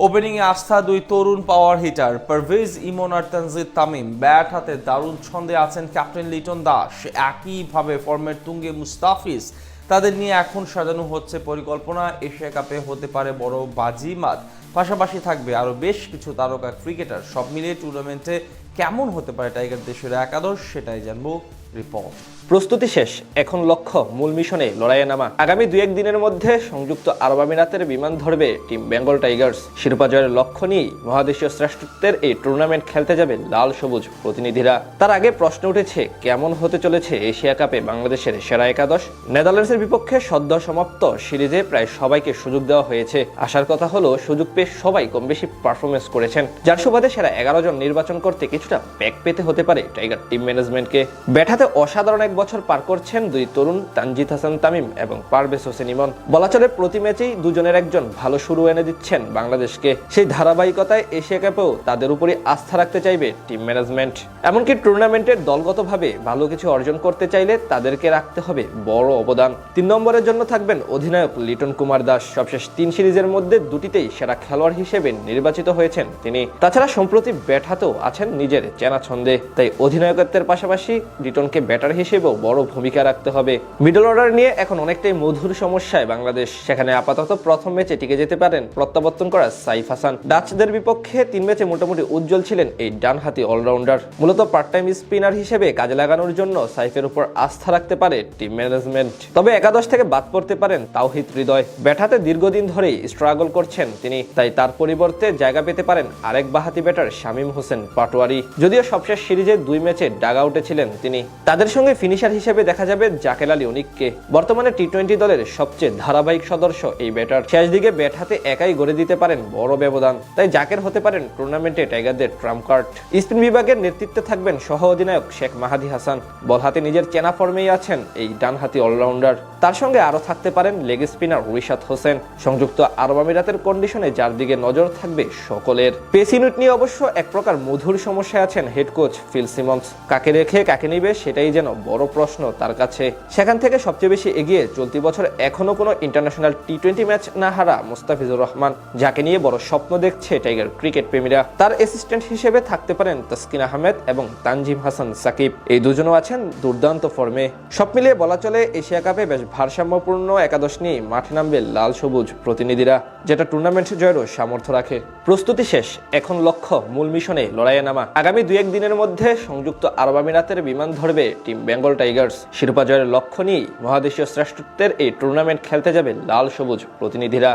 ওপেনিংয়ে আস্থা দুই তরুণ power hitter Parvez ইমন আর Tanzid Tamim. Bat হাতে দারুণ ছন্দে আছেন ক্যাপ্টেন লিটন দাস, একইভাবে ফর্মের তুঙ্গে মুস্তাফিজ। তাদের নিয়ে এখন সাজানো হচ্ছে পরিকল্পনা, এশিয়া কাপে হতে পারে বড় বাজিমাত। পাশাপাশি থাকবে আরও বেশ কিছু তারকা ক্রিকেটার। সব মিলিয়ে টুর্নামেন্টে কেমন হতে পারে টাইগার দেশের একাদশ, সেটাই জানবো রিপোর্ট। প্রস্তুতি শেষ, এখন লক্ষ্য মূল মিশনে লড়াইয়ে নামা। আগামী 2-1 দিনের মধ্যে সংযুক্ত আরব আমিরাতের বিমান ধরবে টিম বেঙ্গল টাইগার্স। শিরোপা জয়ের লক্ষ্য নিয়েই মহাদেশীয় শ্রেষ্ঠত্বের এই টুর্নামেন্ট খেলতে যাবে লাল সবুজ প্রতিনিধিরা। তার আগে প্রশ্ন উঠেছে, কেমন হতে চলেছে এশিয়া কাপে বাংলাদেশের সেরা একাদশ। নেদারল্যান্ডসের বিপক্ষে সদ্য সমাপ্ত সিরিজে প্রায় সবাইকে সুযোগ দেওয়া হয়েছে। আসার কথা হলো, সুযোগ পেয়ে সবাই কম বেশি পারফরমেন্স করেছেন, যার সুবাদে সেরা 11 জন নির্বাচন করতে কিছুটা ব্যাক পেতে হতে পারে টাইগার টিম ম্যানেজমেন্টকে। ব্যাট হাতে অসাধারণ এক বছর পার করছেন দুই তরুণ তানজিদ হাসান তামিম এবং পারভেজ হোসেন ইমন। বলা চলে প্রতি ম্যাচেই দুজনের একজন ভালো শুরু এনে দিচ্ছেন বাংলাদেশকে। সেই ধারাবাহিকতায় এশিয়া কাপেও তাদের উপরই আস্থা রাখতে চাইবে টিম ম্যানেজমেন্ট। এমনকি টুর্নামেন্টের দলগতভাবে ভালো কিছু অর্জন করতে চাইলে তাদেরকে রাখতে হবে বড় অবদান। 3 নম্বরের জন্য থাকবেন অধিনায়ক লিটন কুমার দাস। সবশেষ 3 সিরিজের মধ্যে 2টিতেই সেরা খেলোয়াড় হিসেবে নির্বাচিত হয়েছেন তিনি। তাছাড়া সম্প্রতি ব্যাট হাতেও আছেন নিজের চেনা ছন্দে, তাই অধিনায়কত্বের পাশাপাশি লিটনকে ব্যাটার হিসেবেও বড় ভূমিকা রাখতে হবে। মিডল অর্ডার নিয়ে এখন অনেকটাই মধুর সমস্যায় বাংলাদেশ। সেখানে আপাতত প্রথম ম্যাচে টিকে যেতে পারেন প্রত্যাবর্তন করা সাইফ হাসান। ডাচদের বিপক্ষে 3 ম্যাচে মোটামুটি উজ্জ্বল ছিলেন এই ডানহাতি অলরাউন্ডার। মূলত পার্ট টাইম স্পিনার হিসেবে কাজে লাগানোর জন্য সাইফের উপর আস্থা রাখতে পারে টিম ম্যানেজমেন্ট। তবে একাদশ থেকে বাদ পড়তে পারেন তাওহিদ হৃদয়। ব্যাট হাতে দীর্ঘদিন ধরেই স্ট্রাগল করছেন তিনি, তাই তার পরিবর্তে জায়গা পেতে পারেন আরেক বাহাতি ব্যাটার শামীম হোসেন পাটোয়ারি। যদিও সবশেষ সিরিজে 2 ম্যাচে ডাগ আউটে ছিলেন তিনি। তাদের সঙ্গে ফিনিশার হিসেবে দেখা যাবে জাকের আলী অনিককে। বর্তমানে টি-20 দলের সবচেয়ে ধারাবাহিক সদস্য এই ব্যাটার। শেষ দিকে ব্যাট হাতে একাই গড়ে দিতে পারেন বড় ব্যবধান, তাই জাকের হতে পারেন টুর্নামেন্টে টাইগারদের ট্রাম্প কার্ড। স্পিন বিভাগের নেতৃত্বে থাকবেন সহ অধিনায়ক শেখ মাহাদি হাসান। বল হাতে নিজের চেনা ফর্মেই আছেন এই ডানহাতি অলরাউন্ডার। তার সঙ্গে আরও থাকতে পারেন লেগ স্পিনার রিশাদ হোসেন। সংযুক্ত আরব আমিরাতের কন্ডিশনে যার দিকে নজর থাকবে সকলের। পেস ইউনিট নিয়ে অবশ্য এক প্রকার মধুর সমস্যায় আছেন হেড কোচ ফিল সিমন্স। কাকে রেখে কাকে নিবে সেটাই যেন বড় প্রশ্ন তার কাছে। সেখান থেকে সবচেয়ে বেশি এগিয়ে চলতি বছর এখনো কোনো ইন্টারন্যাশনাল টি-20 ম্যাচ না হারা মুস্তাফিজুর রহমান, যাকে নিয়ে বড় স্বপ্ন দেখছে টাইগার ক্রিকেট প্রেমীরা। তার অ্যাসিস্ট্যান্ট হিসেবে থাকতে পারেন তাসকিন আহমেদ এবং তানজিম হাসান সাকিব। এই দুজনও আছেন দুর্দান্ত ফর্মে। সব মিলিয়ে বলা চলে এশিয়া কাপে বেশ ভারসাম্যপূর্ণ একাদশ নিয়ে মাঠে নামবে লাল সবুজ প্রতিনিধিরা, যেটা টুর্নামেন্ট জয়েরও সামর্থ্য রাখে। প্রস্তুতি শেষ, এখন লক্ষ্য মূল মিশনে লড়াইয়ে নামা। আগামী 2-1 দিনের মধ্যে সংযুক্ত আরব আমিরাতের বিমান ধরবে টিম বেঙ্গল টাইগার্স। শিরোপা জয়ের লক্ষ্য নিয়েই মহাদেশীয় শ্রেষ্ঠত্বের এই টুর্নামেন্ট খেলতে যাবে লাল সবুজ প্রতিনিধিরা।